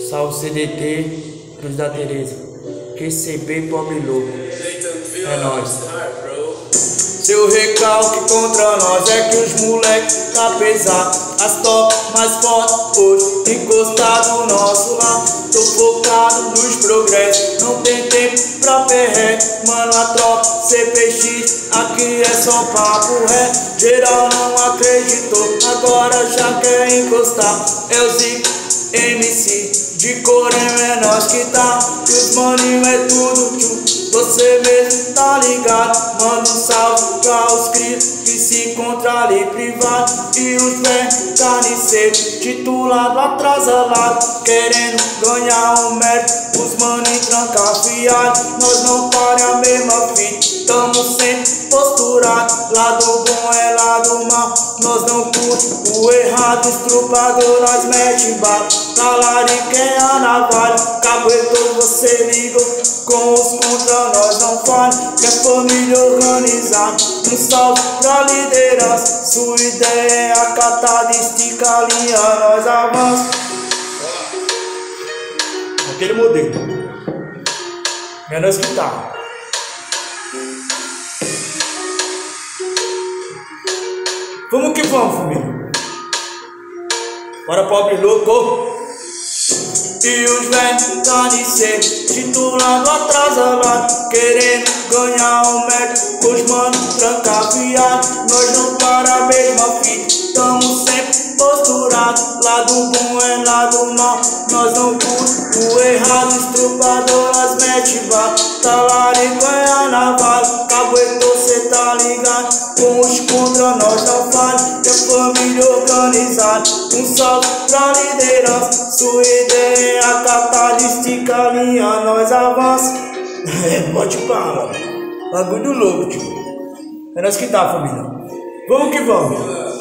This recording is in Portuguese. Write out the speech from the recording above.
Salve CDT, Cruz da Tereza, QCB Pobre Louco, é nóis. Seu recalque contra nós é que os moleque tá pesado. As top mais forte hoje, encostado no nosso lado. Tô focado nos progressos, não tem tempo pra perré. Mano, a tropa CPX, aqui é só papo ré. Geral não acreditou, agora já quer encostar. É o Zico, MC, de Corém é nós que tá. E os maninho é tudo tchu. Você mesmo tá ligado, manda um salve pra os crios que se encontram ali privado. E os velhos carniceiros, titulado atrasalado, querendo ganhar um mérito, os maninhos trancafiados. Nós não para a mesma fita, tamo sempre posturado. Lado bom é lado mal, nós não curte o errado. Estrupador nós mete bala, talarica é a navalha. Caguetou você ligou, com os contra nós não falha, que é família organizada. Um salve pra liderança, sua ideia é acatada, estica a linha, nós avança. Aquele modelo, menos que tá. Vamos que vamos, família. Bora, pobre louco. E os velhos carniceiros, titulado atrasalado, querendo ganhar um mérito, os manos trancafiados. Nós não para a mesma fita, tamo sempre posturado. Lado bom é lado mal, nós não curte o errado. Estrupador nós mete bala, talarico é a navalha. Caguetou cê tá ligado, com os contra nós não falha, que é família organizada. Um salve pra liderança, sua ideia é acatada, estica a linha, nós avança. É, bote bala, bagulho louco, tio. É nós que tá, família. Vamos que vamos.